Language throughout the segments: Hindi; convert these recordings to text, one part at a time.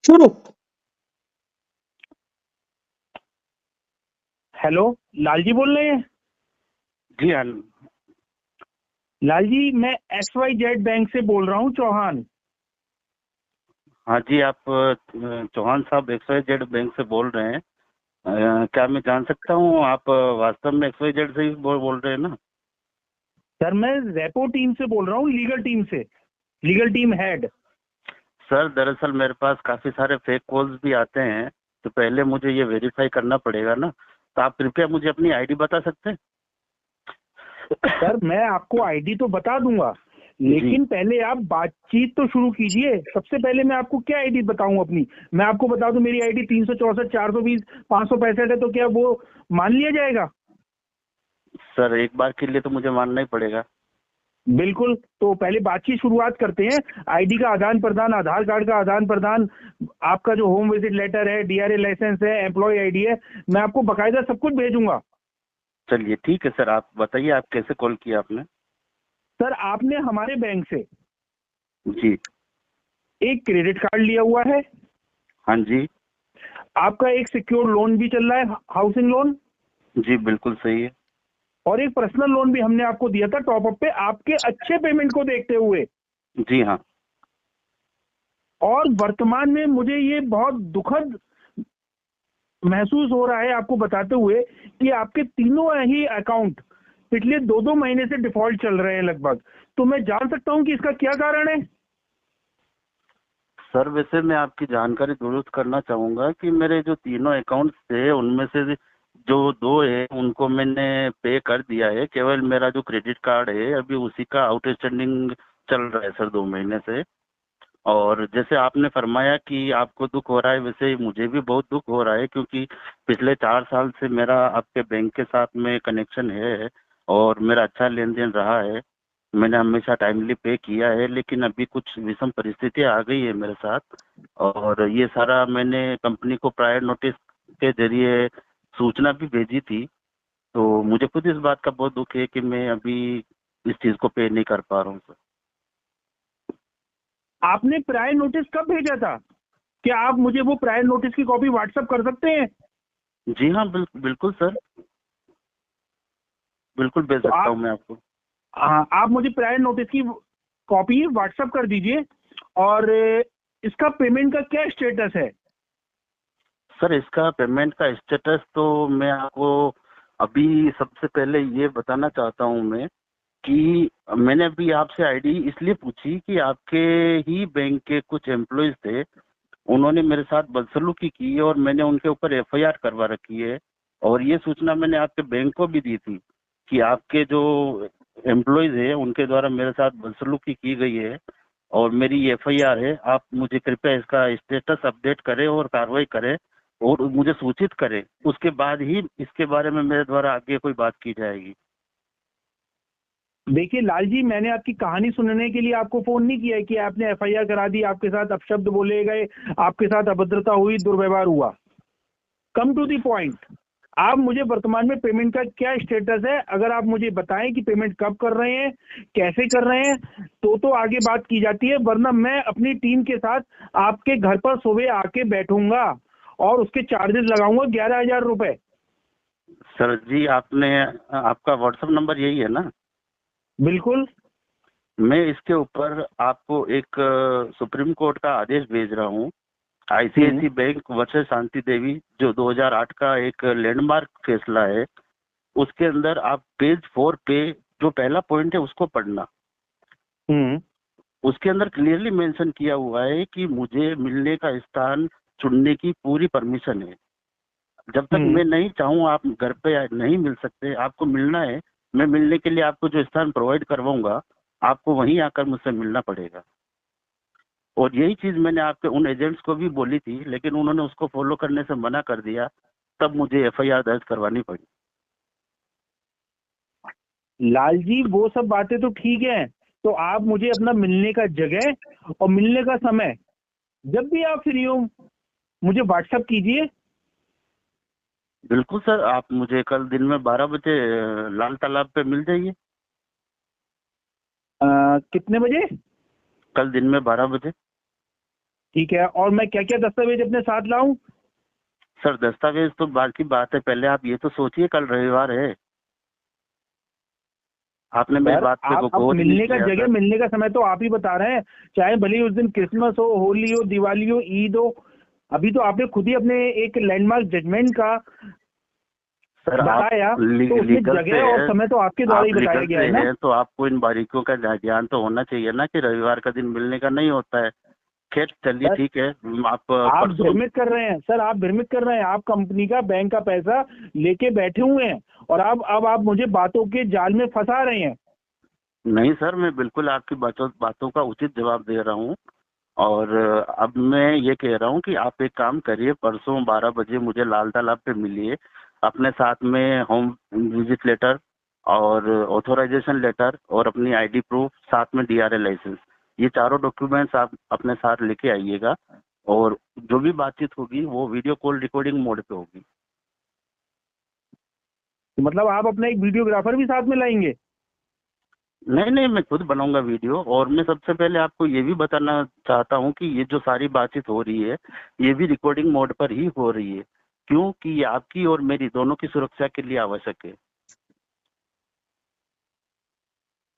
शुरू। हेलो, लालजी बोल रहे हैं? जी हाँ। लालजी, मैं XYZ बैंक से बोल रहा हूँ, चौहान। हाँ जी, आप चौहान साहब XYZ बैंक से बोल रहे हैं। क्या मैं जान सकता हूँ आप वास्तव में XYZ से ही बोल रहे हैं ना? सर, मैं रेपो टीम से बोल रहा हूँ, लीगल टीम से, लीगल टीम हेड। सर दरअसल मेरे पास काफ़ी सारे फेक कॉल्स भी आते हैं, तो पहले मुझे ये वेरीफाई करना पड़ेगा ना। तो आप कृपया मुझे अपनी आईडी बता सकते हैं? सर, मैं आपको आईडी तो बता दूंगा, जी लेकिन पहले आप बातचीत तो शुरू कीजिए। सबसे पहले मैं आपको क्या आईडी बताऊं अपनी? मैं आपको बता दूं मेरी आईडी 364 420 565 है, तो क्या वो मान लिया जाएगा? सर, एक बार के लिए तो मुझे मानना ही पड़ेगा। बिल्कुल, तो पहले बातचीत शुरुआत करते हैं। आईडी का आदान प्रदान, आधार कार्ड का आदान प्रदान, आपका जो होम विजिट लेटर है, DRA लाइसेंस है, एम्प्लॉय आईडी है, मैं आपको बकायदा सब कुछ भेजूंगा। चलिए ठीक है सर, आप बताइए आप कैसे कॉल किया आपने? सर, आपने हमारे बैंक से जी। एक क्रेडिट कार्ड लिया हुआ है। हाँ जी। आपका एक सिक्योर लोन भी चल रहा है, हाउसिंग लोन। जी बिल्कुल सही है। और एक पर्सनल लोन भी हमने आपको दिया था टॉपअप पे, आपके अच्छे पेमेंट को देखते हुए। जी हाँ। और वर्तमान में मुझे ये बहुत दुखद महसूस हो रहा है आपको बताते हुए कि आपके तीनों ही अकाउंट पिछले 2-2 महीने से डिफॉल्ट चल रहे हैं लगभग। तो मैं जान सकता हूं कि इसका क्या कारण है? सर वैसे मैं आपकी जानकारी दुरुस्त करना चाहूँगा कि मेरे जो तीनों अकाउंट्स थे उनमें से जो दो है उनको मैंने पे कर दिया है। केवल मेरा जो क्रेडिट कार्ड है अभी उसी का आउटस्टैंडिंग चल रहा है सर, 2 महीने से। और जैसे आपने फरमाया कि आपको दुख हो रहा है, वैसे ही मुझे भी बहुत दुख हो रहा है, क्योंकि पिछले 4 साल से मेरा आपके बैंक के साथ में कनेक्शन है और मेरा अच्छा लेन देन रहा है। मैंने हमेशा टाइमली पे किया है, लेकिन अभी कुछ विषम परिस्थितियां आ गई है मेरे साथ। और ये सारा मैंने कंपनी को प्रायर नोटिस के जरिए सूचना भी भेजी थी। तो मुझे खुद इस बात का बहुत दुख है कि मैं अभी इस चीज़ को पे नहीं कर पा रहा हूँ सर। आपने प्रायर नोटिस कब भेजा था? क्या आप मुझे वो प्रायर नोटिस की कॉपी व्हाट्सएप कर सकते हैं? जी हाँ, बिल्कुल सर, बिल्कुल भेज तो सकता आप, हूँ मैं आपको। हाँ, आप मुझे प्रायर नोटिस की कॉपी व्हाट्सएप कर दीजिए। और इसका पेमेंट का क्या स्टेटस है? सर इसका पेमेंट का स्टेटस तो मैं आपको अभी सबसे पहले ये बताना चाहता हूँ मैं कि मैंने अभी आपसे आईडी इसलिए पूछी कि आपके ही बैंक के कुछ एम्प्लॉयज थे, उन्होंने मेरे साथ बदसलूकी की और मैंने उनके ऊपर FIR करवा रखी है। और ये सूचना मैंने आपके बैंक को भी दी थी कि आपके जो एम्प्लॉयज है उनके द्वारा मेरे साथ बदसलूकी की गई है और मेरी FIR है। आप मुझे कृपया इसका स्टेटस अपडेट करें और कार्रवाई करें और मुझे सूचित करें, उसके बाद ही इसके बारे में मेरे द्वारा आगे कोई बात की जाएगी। देखिए लालजी, मैंने आपकी कहानी सुनने के लिए आपको फोन नहीं किया है कि आपने FIR करा दी, आपके साथ अपशब्द बोले गए, आपके साथ अभद्रता हुई, दुर्व्यवहार हुआ। Come to the point. आप मुझे वर्तमान में पेमेंट का क्या स्टेटस है, अगर आप मुझे बताएं कि पेमेंट कब कर रहे हैं, कैसे कर रहे हैं, तो आगे बात की जाती है। वरना मैं अपनी टीम के साथ आपके घर पर सुबह आके बैठूंगा और उसके चार्जेस लगाऊंगा 11,000 रुपए। सर जी, आपने आपका व्हाट्सएप नंबर यही है ना? बिल्कुल। मैं इसके ऊपर आपको एक सुप्रीम कोर्ट का आदेश भेज रहा हूँ। हम्म। ICICI bank versus Shanti Devi, जो 2008 का एक लैंडमार्क फैसला है, उसके अंदर आप पेज 4 पे जो पहला पॉइंट है उसको पढ़ना। हम्म। उसके अंदर क्लियरली मेंशन किया हुआ है कि मुझे मिलने का स्थान चुनने की पूरी परमिशन है। जब तक हम्म। मैं नहीं चाहूँ आप घर पे नहीं मिल सकते, आपको मिलना है, मैं मिलने के लिए आपको जो स्थान प्रोवाइड करवाऊंगा, आपको वहीं आकर मुझसे मिलना पड़ेगा। और यही चीज मैंने आपके उन एजेंट्स को भी बोली थी, लेकिन उन्होंने उसको फॉलो करने से मना कर दिया, तब मुझे FIR दर्ज करवानी पड़ी। लालजी, वो सब बातें तो ठीक है। तो आप मुझे अपना मिलने का जगह और मिलने का समय, जब भी आप फ्री हो, मुझे व्हाट्सएप कीजिए। बिल्कुल सर, आप मुझे कल दिन में 12 बजे लाल तालाब पे मिल जाइए। कितने बजे? कल दिन में 12 बजे। ठीक है, और मैं क्या क्या दस्तावेज अपने साथ लाऊं? सर दस्तावेज तो बाद की बात है, पहले आप ये तो सोचिए कल रविवार है, आपने मेरी सर बात पे आप अब गौर ही नहीं मिलने का किया जगह, सर। मिलने का समय तो आप ही बता रहे हैं, चाहे भले ही उस दिन क्रिसमस हो, होली हो, दिवाली हो, ईद हो। अभी तो आपने खुद ही अपने एक लैंडमार्क जजमेंट का सर आप बताया, तो उसमें लीगल से जगह और है, समय तो आपके द्वारा ही आप बताया लीगल गया से है ना। हैं तो आपको इन बारीकियों का ज्ञान तो होना चाहिए ना कि रविवार का दिन मिलने का नहीं होता है। खैर चलिए सर ठीक है, आप आप परसों। भ्रमित कर रहे हैं सर, आप भ्रमित कर रहे हैं। आप कंपनी का, बैंक का पैसा लेके बैठे हुए हैं, और अब आप मुझे बातों के जाल में फंसा रहे हैं। नहीं सर, मैं बिल्कुल आपकी बातों का उचित जवाब दे रहा हूँ। और अब मैं ये कह रहा हूँ कि आप एक काम करिए, परसों 12 बजे मुझे लाल तालाब पे मिलिए, अपने साथ में होम विजिट लेटर और ऑथोराइजेशन लेटर और अपनी आईडी प्रूफ, साथ में डीआरएल लाइसेंस, ये चारों डॉक्यूमेंट्स आप अपने साथ लेके आइएगा। और जो भी बातचीत होगी वो वीडियो कॉल रिकॉर्डिंग मोड पे होगी। तो मतलब आप अपना एक वीडियोग्राफर भी साथ में लाएंगे? नहीं नहीं, मैं खुद बनाऊंगा वीडियो। और मैं सबसे पहले आपको ये भी बताना चाहता हूँ कि ये जो सारी बातचीत हो रही है ये भी रिकॉर्डिंग मोड पर ही हो रही है, क्योंकि ये आपकी और मेरी दोनों की सुरक्षा के लिए आवश्यक है।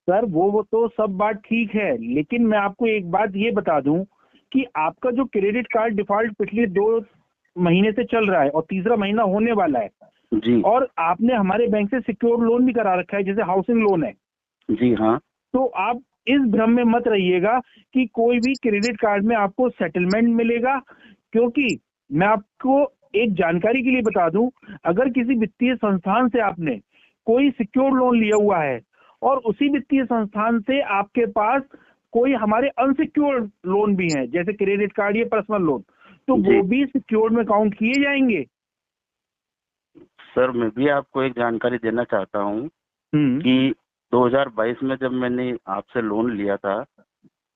सर वो तो सब बात ठीक है, लेकिन मैं आपको एक बात ये बता दूं कि आपका जो क्रेडिट कार्ड डिफॉल्ट पिछले 2 महीने से चल रहा है और तीसरा महीना होने वाला है, जी और आपने हमारे बैंक से सिक्योर्ड लोन भी करा रखा है, जैसे हाउसिंग लोन है। जी हाँ। तो आप इस भ्रम में मत रहिएगा कि कोई भी क्रेडिट कार्ड में आपको सेटलमेंट मिलेगा, क्योंकि मैं आपको एक जानकारी के लिए बता दूं, अगर किसी वित्तीय संस्थान से आपने कोई सिक्योर्ड लोन लिया हुआ है और उसी वित्तीय संस्थान से आपके पास कोई हमारे अनसिक्योर्ड लोन भी हैं, जैसे क्रेडिट कार्ड या पर्सनल लोन, तो जी वो भी सिक्योर्ड में काउंट किए जाएंगे। सर, मैं भी आपको एक जानकारी देना चाहता हूँ हम्म। कि 2022 में जब मैंने आपसे लोन लिया था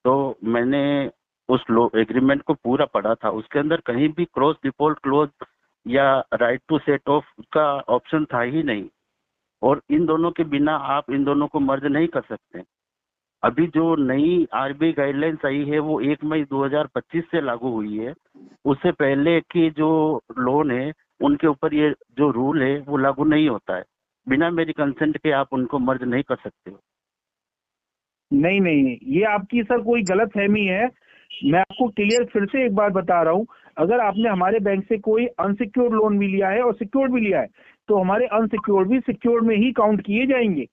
तो मैंने उस लो एग्रीमेंट को पूरा पढ़ा था। उसके अंदर कहीं भी क्रॉस डिफॉल्ट क्लोज या राइट टू सेट ऑफ का ऑप्शन था ही नहीं। और इन दोनों के बिना आप इन दोनों को मर्ज नहीं कर सकते। अभी जो नई आरबीआई गाइडलाइंस आई है वो 1 मई 2025 से लागू हुई है। उससे पहले की जो लोन है उनके ऊपर ये जो रूल है वो लागू नहीं होता है। बिना मेरी कंसेंट के आप उनको मर्ज नहीं कर सकते हो। नहीं नहीं नहीं, ये आपकी सर कोई गलत फहमी है। मैं आपको क्लियर फिर से एक बार बता रहा हूँ, अगर आपने हमारे बैंक से कोई अनसिक्योर्ड लोन भी लिया है और सिक्योर्ड भी लिया है, तो हमारे अनसिक्योर्ड भी सिक्योर्ड में ही काउंट किए जाएंगे।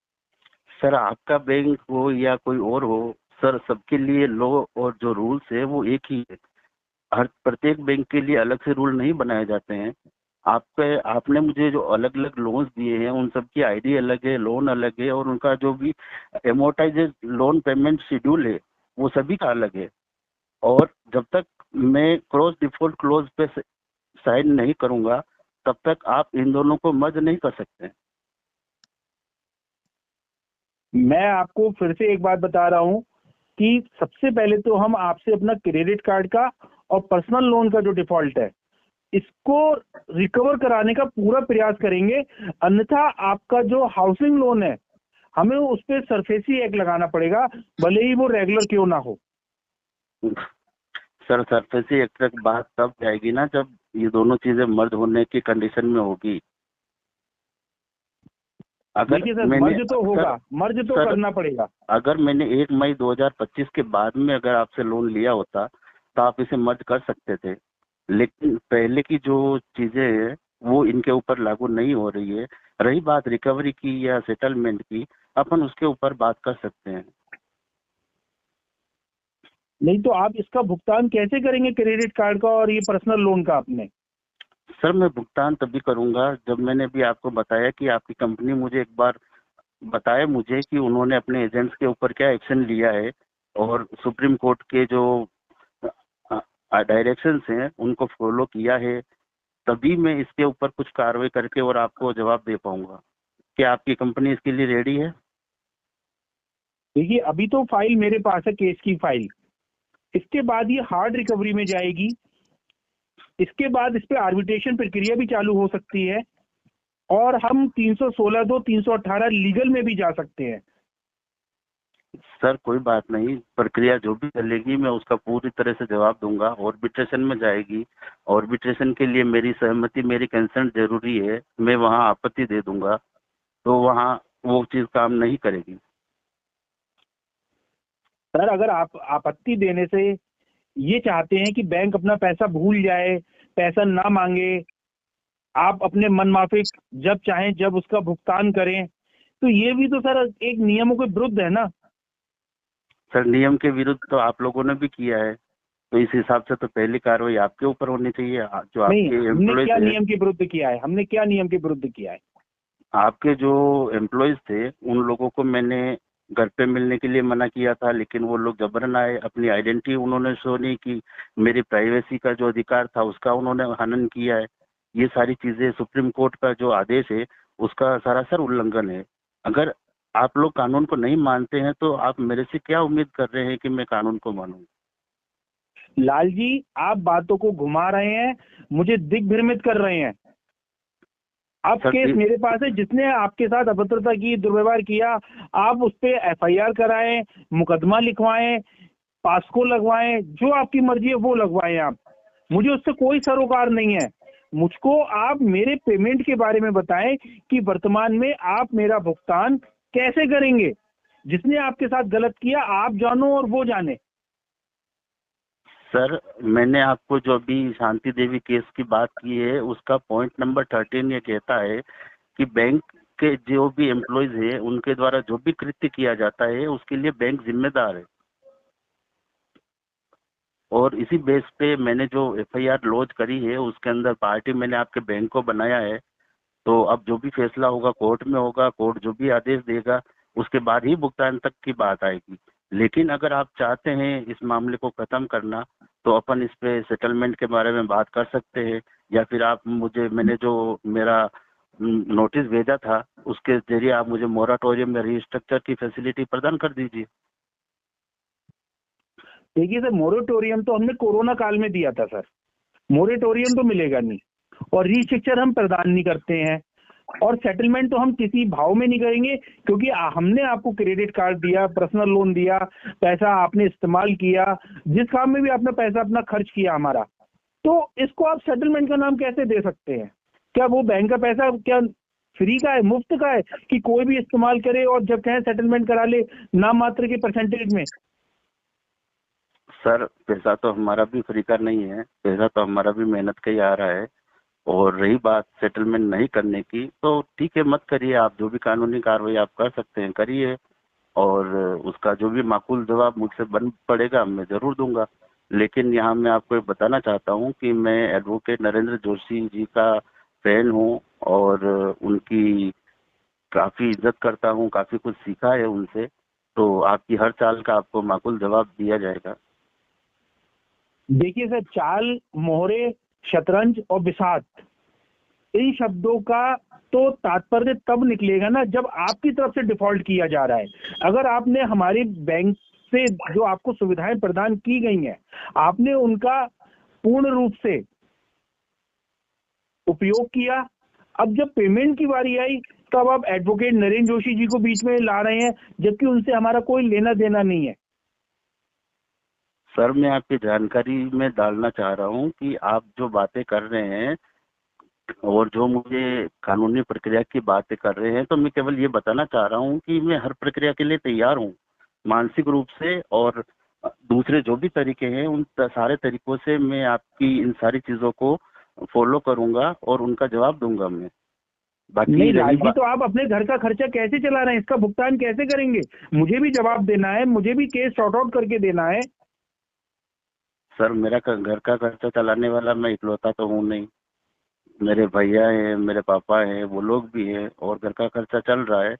सर आपका बैंक हो या कोई और हो, सर सबके लिए लॉ और जो रूल्स है वो एक ही है। हर प्रत्येक बैंक के लिए अलग से रूल नहीं बनाए जाते हैं। आपके आपने मुझे जो अलग अलग लोन्स दिए हैं उन सब की आईडी अलग है, लोन अलग है, और उनका जो भी एमोटाइजेड लोन पेमेंट शेड्यूल है वो सभी का अलग है। और जब तक मैं क्रॉस डिफॉल्ट क्लोज पे साइन नहीं करूंगा तब तक आप इन दोनों को मर्ज नहीं कर सकते। मैं आपको फिर से एक बात बता रहा हूँ कि सबसे पहले तो हम आपसे अपना क्रेडिट कार्ड का और पर्सनल लोन का जो डिफॉल्ट है, इसको रिकवर कराने का पूरा प्रयास करेंगे। अन्यथा आपका जो हाउसिंग लोन है, हमें उस पर सरफेसी एक्ट लगाना पड़ेगा, भले ही वो रेगुलर क्यों ना हो। सर सरफेसी एक्ट तक बात तब जाएगी ना जब ये दोनों चीजें मर्ज होने की कंडीशन में होगी। अगर देखिए सर, मैंने मर्ज तो होगा, मर्ज तो सर करना पड़ेगा। अगर मैंने 1 मई 2025 के बाद में अगर आपसे लोन लिया होता तो आप इसे मर्ज कर सकते थे। लेकिन पहले की जो चीजें हैं वो इनके ऊपर लागू नहीं हो रही है। रही बात रिकवरी की या सेटलमेंट की, अपन उसके ऊपर बात कर सकते हैं। नहीं तो आप इसका भुगतान कैसे करेंगे, क्रेडिट कार्ड का और ये पर्सनल लोन का आपने? सर मैं भुगतान तभी करूंगा जब मैंने भी आपको बताया कि आपकी कंपनी मुझे एक बार बताया मुझे कि उन्होंने अपने एजेंट्स के ऊपर क्या एक्शन लिया है और सुप्रीम कोर्ट के जो डायरेक्शंस हैं उनको फॉलो किया है। तभी मैं इसके ऊपर कुछ कार्रवाई करके और आपको जवाब दे पाऊंगा। क्या आपकी कंपनी इसके लिए रेडी है? देखिए अभी तो फाइल मेरे पास है, केस की फाइल। इसके बाद ये हार्ड रिकवरी में जाएगी। इसके बाद इस पे आर्बिट्रेशन प्रक्रिया भी चालू हो सकती है, और हम 316 दो 318 लीगल में भी जा सकते हैं। सर कोई बात नहीं, प्रक्रिया जो भी चलेगी मैं उसका पूरी तरह से जवाब दूंगा। ऑर्बिट्रेशन में जाएगी, ऑर्बिट्रेशन के लिए मेरी सहमति, मेरी कंसेंट जरूरी है। मैं वहाँ आपत्ति दे दूंगा, तो वहाँ वो चीज काम नहीं करेगी। सर अगर आप आपत्ति देने से ये चाहते हैं कि बैंक अपना पैसा भूल जाए, पैसा ना मांगे, आप अपने मनमाफिक जब चाहें जब उसका भुगतान करें, तो ये भी तो सर एक नियमों के विरुद्ध है ना। सर नियम के विरुद्ध तो आप लोगों ने भी किया है, तो इस हिसाब से तो पहली कार्रवाई आपके ऊपर होनी चाहिए। जो नहीं, आपके हमने एम्प्लॉयज क्या है, नियम के विरुद्ध किया है? हमने क्या नियम के विरुद्ध किया है? आपके जो एम्प्लॉयज थे उन लोगों को मैंने घर पे मिलने के लिए मना किया था, लेकिन वो लोग जबरन आए। अपनी आइडेंटिटी उन्होंने शो नहीं की, मेरी प्राइवेसी का जो अधिकार था उसका उन्होंने हनन किया है। ये सारी चीजें सुप्रीम कोर्ट का जो आदेश है उसका सरासर उल्लंघन है। अगर आप लोग कानून को नहीं मानते हैं तो आप मेरे से क्या उम्मीद कर रहे हैं कि मैं कानून को मानूं? लाल जी, आप बातों को घुमा रहे हैं, मुझे दिग्भ्रमित कर रहे हैं। अब सर केस मेरे पास है, जिसने आपके साथ अभद्रता की, दुर्व्यवहार किया, आप उस पे एफआईआर कराएं, मुकदमा लिखवाएं, पास्को लगवाएं, जो आपकी मर्जी है वो लगवाएं आप। मुझे उससे कोई सरोकार नहीं है। मुझको आप मेरे पेमेंट के बारे में बताएं कि वर्तमान में आप मेरा भुगतान कैसे करेंगे। जिसने आपके साथ गलत किया आप जानो और वो जाने। सर मैंने आपको जो अभी शांति देवी केस की बात की है उसका पॉइंट नंबर 13 ये कहता है कि बैंक के जो भी एम्प्लॉयज हैं उनके द्वारा जो भी कृत्य किया जाता है उसके लिए बैंक जिम्मेदार है। और इसी बेस पे मैंने जो एफआईआर लॉन्च करी है उसके अंदर पार्टी मैंने आपके बैंक को बनाया है। तो अब जो भी फैसला होगा कोर्ट में होगा, कोर्ट जो भी आदेश देगा उसके बाद ही भुगतान तक की बात आएगी। लेकिन अगर आप चाहते हैं इस मामले को खत्म करना तो अपन इस पे सेटलमेंट के बारे में बात कर सकते हैं, या फिर आप मुझे, मैंने जो मेरा नोटिस भेजा था उसके जरिए आप मुझे मोराटोरियम या रिस्ट्रक्चर की फैसिलिटी प्रदान कर दीजिए। देखिए सर, मोरेटोरियम तो हमने कोरोना काल में दिया था सर, मोरेटोरियम तो मिलेगा नहीं, और रीस्ट्रक्चर हम प्रदान नहीं करते हैं, और सेटलमेंट तो हम किसी भाव में नहीं करेंगे, क्योंकि हमने आपको क्रेडिट कार्ड दिया, पर्सनल लोन दिया, पैसा आपने इस्तेमाल किया, जिस काम में भी आपने पैसा अपना खर्च किया हमारा, तो इसको आप सेटलमेंट का नाम कैसे दे सकते हैं? क्या वो बैंक का पैसा क्या फ्री का है, मुफ्त का है कि कोई भी इस्तेमाल करे और जब कहें सेटलमेंट करा ले नाम मात्र के परसेंटेज में? सर पैसा तो हमारा भी फ्री का नहीं है, पैसा तो हमारा भी मेहनत का ही आ रहा है। और रही बात सेटलमेंट नहीं करने की, तो ठीक है मत करिए, आप जो भी कानूनी कार्रवाई आप कर सकते हैं करिए, और उसका जो भी माकूल जवाब मुझसे बन पड़ेगा मैं जरूर दूंगा। लेकिन यहाँ मैं आपको एक बताना चाहता हूँ कि मैं एडवोकेट नरेंद्र जोशी जी का फैन हूँ और उनकी काफी इज्जत करता हूँ, काफी कुछ सीखा है उनसे। तो आपकी हर चाल का आपको माकूल जवाब दिया जाएगा। देखिए सर, चाल, मोहरे, शतरंज और बिसात, इन शब्दों का तो तात्पर्य तब निकलेगा ना जब आपकी तरफ से डिफॉल्ट किया जा रहा है। अगर आपने हमारी बैंक से जो आपको सुविधाएं प्रदान की गई हैं, आपने उनका पूर्ण रूप से उपयोग किया, अब जब पेमेंट की बारी आई तब आप एडवोकेट नरेंद्र जोशी जी को बीच में ला रहे हैं, जबकि उनसे हमारा कोई लेना देना नहीं है। सर मैं आपकी जानकारी में डालना चाह रहा हूँ कि आप जो बातें कर रहे हैं और जो मुझे कानूनी प्रक्रिया की बातें कर रहे हैं, तो मैं केवल ये बताना चाह रहा हूँ कि मैं हर प्रक्रिया के लिए तैयार हूँ मानसिक रूप से, और दूसरे जो भी तरीके हैं उन सारे तरीकों से मैं आपकी इन सारी चीजों को फॉलो करूंगा और उनका जवाब दूंगा मैं। बाकी नहीं रही लाल जी, तो आप अपने घर का खर्चा कैसे चला रहे हैं, इसका भुगतान कैसे करेंगे? मुझे भी जवाब देना है, मुझे भी केस सॉर्ट आउट करके देना है। सर मेरा घर का खर्चा चलाने वाला मैं इकलौता तो हूँ नहीं, मेरे भैया हैं, मेरे पापा हैं, वो लोग भी हैं और घर का खर्चा चल रहा है।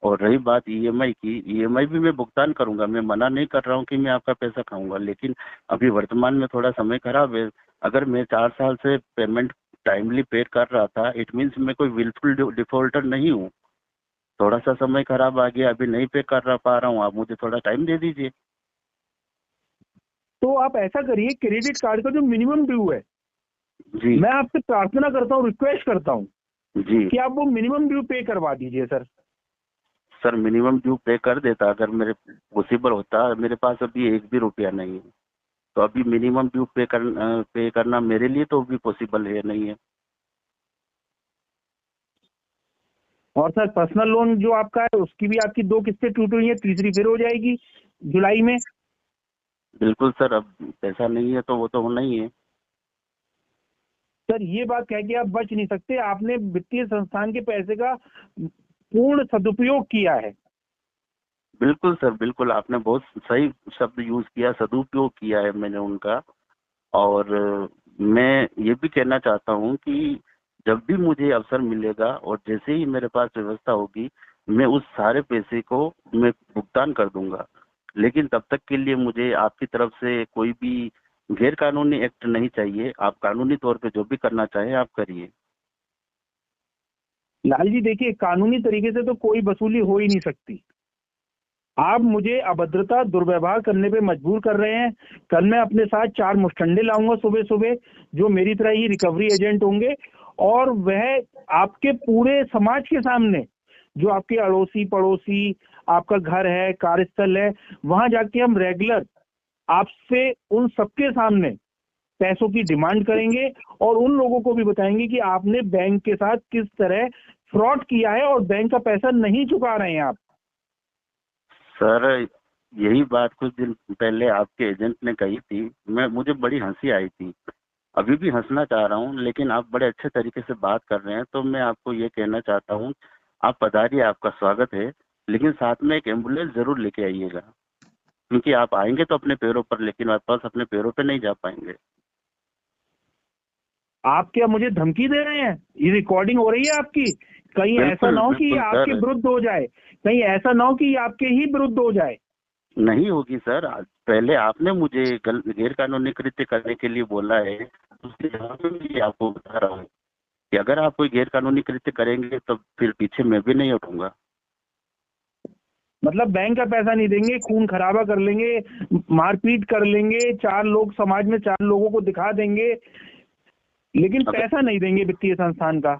और रही बात ईएमआई की, ईएमआई भी मैं भुगतान करूंगा, मैं मना नहीं कर रहा हूँ कि मैं आपका पैसा खाऊंगा, लेकिन अभी वर्तमान में थोड़ा समय खराब है। अगर मैं 4 साल से पेमेंट टाइमली पे कर रहा था, इट मीन्स मैं कोई विलफुल डिफॉल्टर नहीं हूँ। थोड़ा सा समय खराब आ गया, अभी नहीं पे कर पा रहा हूँ, आप मुझे थोड़ा टाइम दे दीजिए। तो आप ऐसा करिए, क्रेडिट कार्ड का जो मिनिमम ड्यू है, जी मैं आपसे प्रार्थना करता हूँ, रिक्वेस्ट करता हूँ जी कि आप वो मिनिमम ड्यू पे करवा दीजिए सर। सर मिनिमम ड्यू पे कर देता अगर मेरे पॉसिबल होता। मेरे पास अभी एक भी रुपया नहीं है, तो अभी मिनिमम ड्यू पे करना मेरे लिए तो भी पॉसिबल है नहीं है। और सर पर्सनल लोन जो आपका है उसकी भी आपकी 2 किस्तें टूटी हुई है, तीसरी फिर हो जाएगी जुलाई में। बिल्कुल सर, अब पैसा नहीं है तो वो तो होना ही है। सर ये बात कह के आप बच नहीं सकते, आपने वित्तीय संस्थान के पैसे का पूर्ण सदुपयोग किया है। बिल्कुल सर, बिल्कुल आपने बहुत सही शब्द यूज किया, सदुपयोग किया है मैंने उनका। और मैं ये भी कहना चाहता हूँ कि जब भी मुझे अवसर मिलेगा और जैसे ही मेरे पास व्यवस्था होगी, मैं उस सारे पैसे को मैं भुगतान कर दूंगा। लेकिन तब तक के लिए मुझे आपकी तरफ से कोई भी गैर कानूनी एक्ट नहीं चाहिए। आप कानूनी तौर पे जो भी करना चाहें आप करिए। लाल जी देखिए, कानूनी तरीके से तो कोई वसूली हो ही नहीं सकती। आप मुझे अभद्रता दुर्व्यवहार करने पे मजबूर कर रहे हैं। कल मैं अपने साथ 4 मुस्टंडे लाऊंगा सुबह सुबह, जो मेरी तरह ही रिकवरी एजेंट होंगे, और वह आपके पूरे समाज के सामने, जो आपके अड़ोसी पड़ोसी, आपका घर है, कार्यस्थल है, वहां जाके हम रेगुलर आपसे उन सबके सामने पैसों की डिमांड करेंगे, और उन लोगों को भी बताएंगे कि आपने बैंक के साथ किस तरह फ्रॉड किया है और बैंक का पैसा नहीं चुका रहे हैं आप। सर यही बात कुछ दिन पहले आपके एजेंट ने कही थी, मुझे बड़ी हंसी आई थी। अभी भी हंसना चाह रहा हूँ, लेकिन आप बड़े अच्छे तरीके से बात कर रहे हैं तो मैं आपको ये कहना चाहता हूँ, आप पधारिए, आपका स्वागत है। लेकिन साथ में एक एम्बुलेंस जरूर लेके आइएगा, क्योंकि आप आएंगे तो अपने पैरों पर, लेकिन वापस अपने पैरों पे नहीं जा पाएंगे। आप क्या मुझे धमकी दे रहे हैं? ये रिकॉर्डिंग हो रही है आपकी, कहीं ऐसा बिल्कुल ना हो कि ये बिल्कुल आपके सर। विरुद्ध हो जाए, कहीं ऐसा ना हो कि ये आपके ही विरुद्ध हो जाए। नहीं होगी सर, पहले आपने मुझे गैर कानूनी कृत्य करने के लिए बोला है, उसके जवाब में भी आपको बता रहा हूँ कि अगर आप कोई गैर कानूनी कृत्य करेंगे तो फिर पीछे मैं भी नहीं उठूंगा। मतलब बैंक का पैसा नहीं देंगे, खून खराबा कर लेंगे, मारपीट कर लेंगे, 4 लोग समाज में 4 लोगों को दिखा देंगे, लेकिन अगर पैसा नहीं देंगे वित्तीय संस्थान का।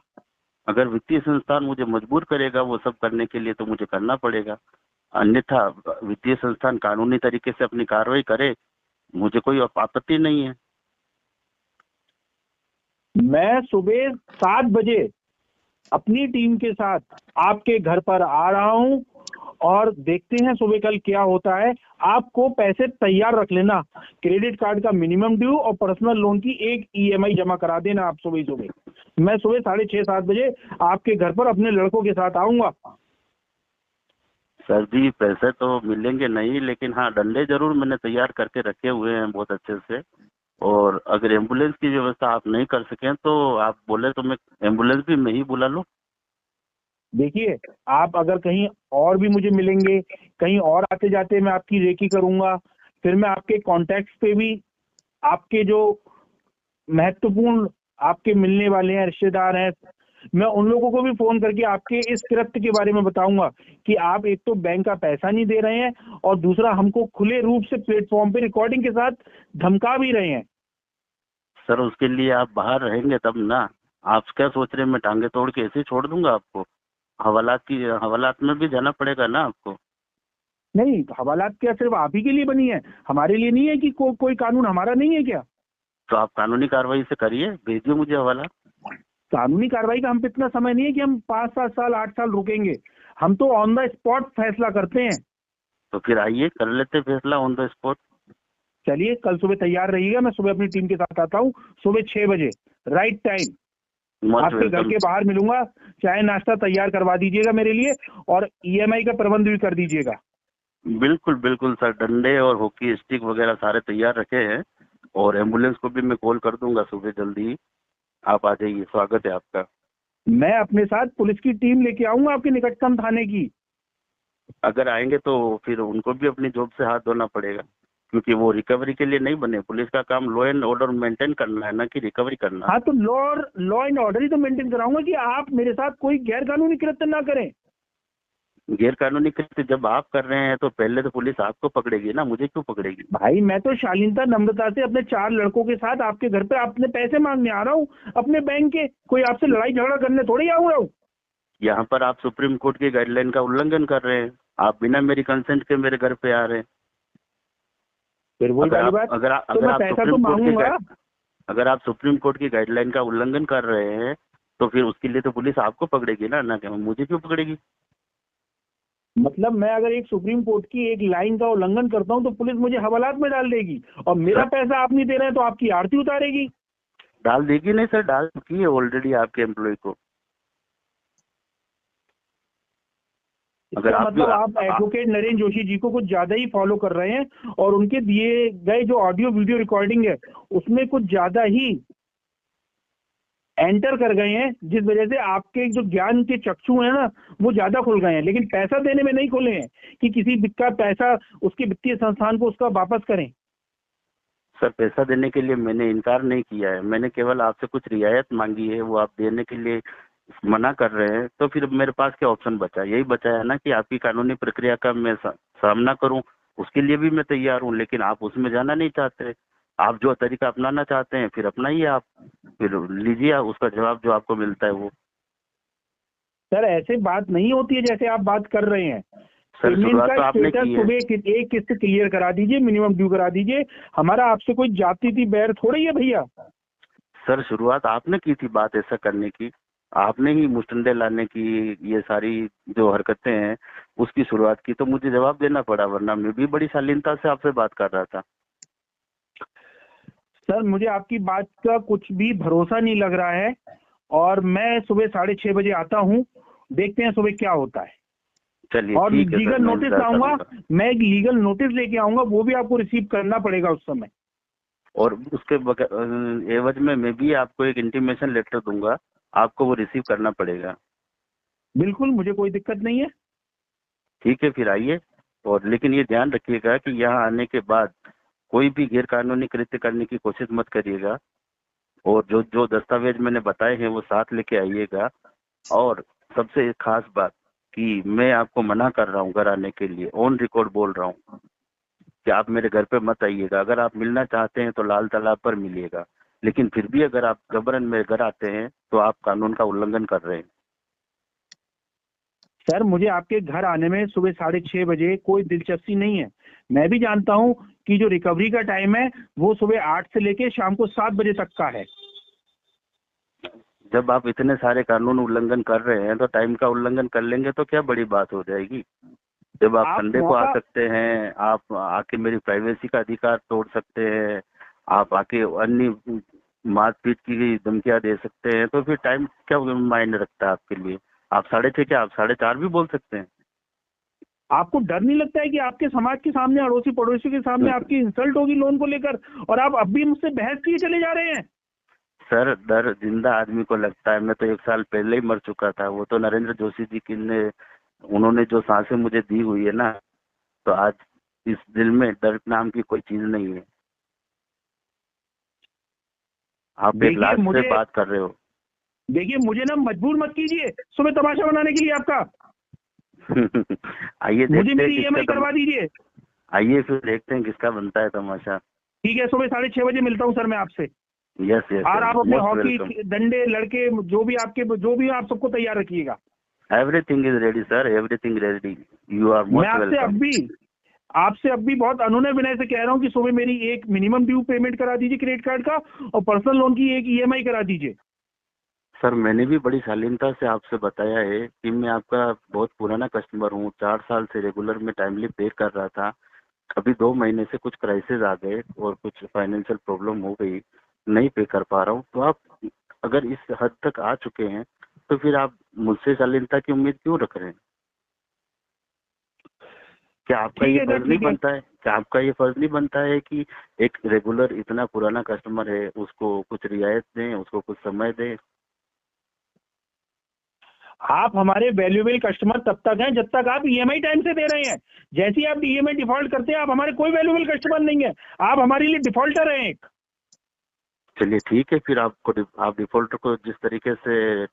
अगर वित्तीय संस्थान मुझे मजबूर करेगा वो सब करने के लिए तो मुझे करना पड़ेगा, अन्यथा वित्तीय संस्थान कानूनी तरीके से अपनी कार्रवाई करे, मुझे कोई आपत्ति नहीं है। मैं सुबह 7 बजे अपनी टीम के साथ आपके घर पर आ रहा हूं, और देखते हैं सुबह कल क्या होता है। आपको पैसे तैयार रख लेना, क्रेडिट कार्ड का मिनिमम ड्यू और पर्सनल लोन की एक ईएमआई जमा करा देना आप सुबह सुबह। मैं सुबह 6:30-7 बजे आपके घर पर अपने लड़कों के साथ आऊंगा। सर जी पैसे तो मिलेंगे नहीं, लेकिन हाँ डंडे जरूर मैंने तैयार करके रखे हुए हैं बहुत अच्छे से। और अगर एम्बुलेंस की व्यवस्था आप नहीं कर सकें तो आप बोले तो मैं एम्बुलेंस भी मैं ही बुला लूं। देखिए, आप अगर कहीं और भी मुझे मिलेंगे, कहीं और आते जाते मैं आपकी रेकी करूंगा, फिर मैं आपके कॉन्टैक्ट्स पे भी, आपके जो महत्वपूर्ण आपके मिलने वाले हैं, रिश्तेदार हैं, मैं उन लोगों को भी फोन करके आपके इस कृत्य के बारे में बताऊंगा कि आप एक तो बैंक का पैसा नहीं दे रहे हैं, और दूसरा हमको खुले रूप से प्लेटफॉर्म पे रिकॉर्डिंग के साथ धमका भी रहे हैं। सर उसके लिए आप बाहर रहेंगे तब ना। आप क्या सोच रहे हैं मैं टांगे तोड़ के ऐसे ही छोड़ दूंगा आपको? हवालात में भी जाना पड़ेगा ना आपको। नहीं, हवालात क्या सिर्फ आप ही के लिए बनी है, हमारे लिए नहीं है कि कोई कानून हमारा नहीं है क्या? तो आप कानूनी कार्रवाई से करिए, भेजिए मुझे हवालात। कानूनी कार्रवाई का हम पे इतना समय नहीं है कि हम 5-7 साल 8 साल रुकेंगे। हम तो ऑन द स्पॉट फैसला करते हैं। तो फिर आइए कर लेते फैसला ऑन द स्पॉट। चलिए, कल सुबह तैयार रहिएगा, मैं सुबह अपनी टीम के साथ आता हूँ, सुबह 6 बजे राइट टाइम मोस्ट आपके घर वेलकम। के बाहर मिलूंगा। चाय नाश्ता तैयार करवा दीजिएगा मेरे लिए, और ईएमआई का प्रबंध भी कर दीजिएगा। बिल्कुल बिल्कुल सर, डंडे और हॉकी स्टिक वगैरह सारे तैयार रखे हैं, और एम्बुलेंस को भी मैं कॉल कर दूंगा सुबह जल्दी ही। आप आ जाइए, स्वागत है आपका। मैं अपने साथ पुलिस की टीम लेके आऊंगा आपके निकटतम थाने की। अगर आएंगे तो फिर उनको भी अपनी जॉब से हाथ धोना पड़ेगा, क्योंकि वो रिकवरी के लिए नहीं बने। पुलिस का काम लॉ एंड ऑर्डर मेंटेन करना है, ना कि रिकवरी करना। हाँ, तो लॉ एंड ऑर्डर ही तो मेंटेन कराऊंगा कि आप मेरे साथ कोई गैर कानूनी कृत्य ना करें। गैर कानूनी कृत्य जब आप कर रहे हैं तो पहले तो पुलिस आपको पकड़ेगी ना, मुझे क्यों पकड़ेगी? भाई, मैं तो शालीनता नम्रता से अपने 4 लड़कों के साथ आपके घर पे अपने पैसे मांगने आ रहा हूँ, अपने बैंक के। कोई आपसे लड़ाई झगड़ा करने थोड़ी आ रहा हूँ। यहाँ पर आप सुप्रीम कोर्ट की गाइडलाइन का उल्लंघन कर रहे हैं। आप बिना मेरी कंसेंट के मेरे घर पे आ रहे हैं। फिर वही वाली बात, तो मैं पैसा तो मांगूंगा। अगर आप सुप्रीम कोर्ट की गाइडलाइन का उल्लंघन कर रहे हैं तो फिर उसके लिए तो पुलिस आपको पकड़ेगी ना कि मुझे क्यों पकड़ेगी? मतलब मैं अगर एक सुप्रीम कोर्ट की एक लाइन का उल्लंघन करता हूं तो पुलिस मुझे हवालात में डाल देगी, और मेरा पैसा आप नहीं दे रहे हैं तो आपकी आरती उतारेगी। डाल देगी नहीं सर, डाल चुकी है ऑलरेडी आपके एम्प्लॉय को। अगर मतलब आप एडवोकेट नरेंद्र जोशी जी को कुछ ज्यादा ही फॉलो कर रहे हैं, और उनके दिए गए जो ऑडियो वीडियो रिकॉर्डिंग है उसमें कुछ ज्यादा ही एंटर कर गए हैं, जिस वजह से आपके जो ज्ञान के चक्षु हैं ना वो ज्यादा खुल गए हैं, लेकिन पैसा देने में नहीं खुले हैं कि किसी का पैसा उसके वित्तीय संस्थान को उसका वापस करें। सर पैसा देने के लिए मैंने इनकार नहीं किया है, मैंने केवल आपसे कुछ रियायत मांगी है, वो आप देने के लिए मना कर रहे हैं। तो फिर मेरे पास क्या ऑप्शन बचा? यही बचा है ना कि आपकी कानूनी प्रक्रिया का मैं सामना करूं, उसके लिए भी मैं तैयार हूं, लेकिन आप उसमें जाना नहीं चाहते। आप जो तरीका अपनाना चाहते हैं फिर अपनाइए, आप फिर लीजिए उसका जवाब जो आपको मिलता है वो। सर ऐसे बात नहीं होती है जैसे आप बात कर रहे हैं। सर शुरुआत तो आपने की है। सुबह एक किस्त क्लियर करा दीजिए, मिनिमम ड्यू करा दीजिए। हमारा आपसे कोई जाति थी बैर थोड़ी है भैया। सर शुरुआत आपने की थी बात ऐसा करने की, आपने ही मुस्टंडे लाने की, ये सारी जो हरकतें हैं उसकी शुरुआत की, तो मुझे जवाब देना पड़ा, वरना मैं भी बड़ी शालीनता से आपसे बात कर रहा था। सर मुझे आपकी बात का कुछ भी भरोसा नहीं लग रहा है, और मैं सुबह 6:30 बजे आता हूँ, देखते हैं सुबह क्या होता है। चलिए और ठीक है, लीगल नोटिस लाऊंगा, मैं एक लीगल नोटिस लेके आऊंगा, वो भी आपको रिसीव करना पड़ेगा उस समय। और उसके एवज में मैं भी आपको एक इंटीमेशन लेटर दूंगा, आपको वो रिसीव करना पड़ेगा। बिल्कुल, मुझे कोई दिक्कत नहीं है। ठीक है फिर आइए, और लेकिन ये ध्यान रखिएगा कि यहाँ आने के बाद कोई भी गैर कानूनी कृत्य करने की कोशिश मत करिएगा, और जो जो दस्तावेज मैंने बताए हैं वो साथ लेके आइएगा। और सबसे खास बात कि मैं आपको मना कर रहा हूँ घर आने के लिए, ऑन रिकॉर्ड बोल रहा हूँ कि आप मेरे घर पे मत आइएगा। अगर आप मिलना चाहते हैं तो लाल तालाब पर मिलिएगा, लेकिन फिर भी अगर आप जबरन मेरे घर आते हैं तो आप कानून का उल्लंघन कर रहे हैं। सर मुझे आपके घर आने में सुबह 6:30 बजे कोई दिलचस्पी नहीं है। मैं भी जानता हूं कि जो रिकवरी का टाइम है वो सुबह 8 से लेके शाम को 7 बजे तक का है। जब आप इतने सारे कानून उल्लंघन कर रहे हैं तो टाइम का उल्लंघन कर लेंगे तो क्या बड़ी बात हो जाएगी? जब आप संडे को आ सकते हैं, आप आके मेरी प्राइवेसी का अधिकार तोड़ सकते हैं, आप आके अन्य मारपीट की धमकियां दे सकते हैं, तो फिर टाइम क्या मायने रखता है आपके लिए? आप 6:30 क्या आप 4:30 भी बोल सकते हैं। आपको डर नहीं लगता है कि आपके समाज के सामने, अड़ोसी पड़ोसी के सामने आपकी इंसल्ट होगी लोन को लेकर, और आप अब भी मुझसे बहस किए चले जा रहे हैं? सर डर जिंदा आदमी को लगता है, मैं तो 1 साल पहले ही मर चुका था। वो तो नरेंद्र जोशी जी की उन्होंने जो सांसें मुझे दी हुई है ना, तो आज इस दिल में डर नाम की कोई चीज नहीं है। आप एक लाश से बात कर रहे हो। देखिए मुझे ना मजबूर मत कीजिए सुबह तमाशा बनाने के लिए आपका। आइए मुझे मेरी EMI करवा दीजिए। आइए फिर देखते हैं किसका बनता है तमाशा। ठीक है, सुबह 6:30 बजे मिलता हूँ सर मैं आपसे। Yes yes. और आप अपने हॉकी डंडे लड़के जो भी आप सबको तैयार रखिएगा। Everything is ready sir, everything ready, you are most welcome. आपसे अब भी बहुत अनुनय विनय से कह रहा हूँ कि सुबह मेरी एक मिनिमम ड्यू पेमेंट करा दीजिए क्रेडिट कार्ड का, और पर्सनल लोन की एक EMI करा दीजिए। सर मैंने भी बड़ी शालीनता से आपसे बताया है कि मैं आपका बहुत पुराना कस्टमर हूँ, 4 साल से रेगुलर में टाइमली पे कर रहा था। अभी 2 महीने से कुछ क्राइसिस आ गए और कुछ फाइनेंशियल प्रॉब्लम हो गई, नहीं पे कर पा रहा हूँ। तो आप अगर इस हद तक आ चुके हैं तो फिर आप मुझसे शालीनता की उम्मीद क्यों रख रहे हैं? क्या आपका ये फर्ज नहीं बनता है? क्या आपका ये फर्ज नहीं बनता है कि एक रेगुलर इतना पुराना कस्टमर है उसको कुछ रियायत दें, उसको कुछ समय दें? आप हमारे वैल्यूएबल कस्टमर तब तक हैं जब तक आप EMI टाइम से दे रहे हैं। जैसे ही आप EMI डिफॉल्ट करते हैं आप हमारे कोई वैल्यूएबल कस्टमर नहीं है, आप हमारे लिए डिफॉल्टर हैं एक। चलिए ठीक है फिर, आप डिफॉल्टर को जिस तरीके से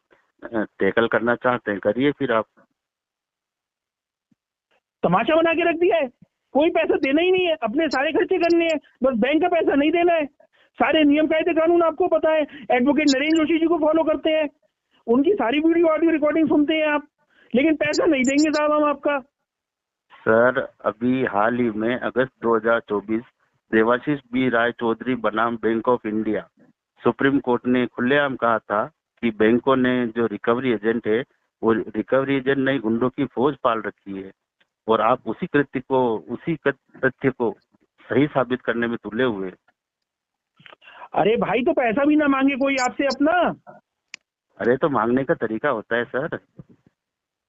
टैकल करना चाहते हैं करिए। फिर आप तमाशा बना के रख दिया है, कोई पैसा देना ही नहीं है, अपने सारे खर्चे करने हैं, बस बैंक का पैसा नहीं देना है। सारे नियम कायदे कानून आपको पता है, एडवोकेट नरेंद्र जोशी जी को फॉलो करते हैं, उनकी सारी वीडियो ऑडियो रिकॉर्डिंग सुनते हैं आप, लेकिन पैसा नहीं देंगे साहब हम आपका। सर अभी हाल ही में अगस्त 2024 देवाशीष बी राय चौधरी बनाम bank of India, supreme court ने खुलेआम कहा था कि बैंकों ने जो रिकवरी एजेंट है वो रिकवरी एजेंट नहीं, गुंडों की फौज पाल रखी है, और आप उसी तथ्य को सही साबित करने में तुले हुए। अरे भाई, तो पैसा भी ना मांगे कोई आपसे अपना? अरे तो मांगने का तरीका होता है सर।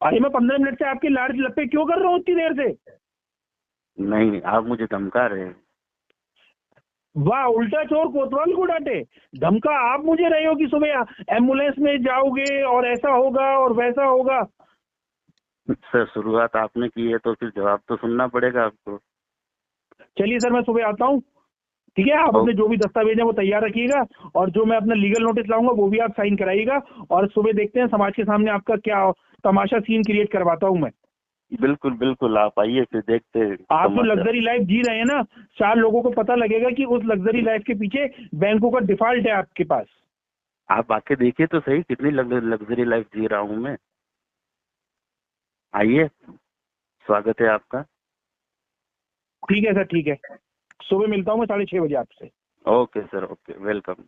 अरे मैं 15 मिनट से आपके लाड़ लपे क्यों कर रहा हूँ इतनी देर से? नहीं, आप मुझे धमका रहे हैं। वाह, उल्टा चोर कोतवाल को डांटे। धमका आप मुझे रहे हो कि सुबह एम्बुलेंस में जाओगे और ऐसा होगा और वैसा होगा। सर शुरुआत आपने की है तो फिर जवाब तो सुनना पड़ेगा आपको। चलिए सर, मैं सुबह आता हूँ, ठीक है? आप अपने जो भी दस्तावेज है वो तैयार रखिएगा, और जो मैं अपना लीगल नोटिस लाऊंगा वो भी आप साइन कराइएगा, और सुबह देखते हैं समाज के सामने आपका क्या तमाशा सीन क्रिएट करवाता हूँ मैं। बिल्कुल बिल्कुल, आप आइए फिर देखते हैं। आप जो लग्जरी लाइफ जी रहे हैं ना, 4 लोगों को पता लगेगा कि उस लग्जरी लाइफ के पीछे बैंकों का डिफॉल्ट है आपके पास। आप आके देखिए तो सही कितनी लग्जरी लाइफ जी रहा हूँ मैं। आइए, स्वागत है आपका। ठीक है सर, ठीक है, सुबह मिलता हूँ मैं 6:30 बजे आपसे। Okay sir, okay, welcome.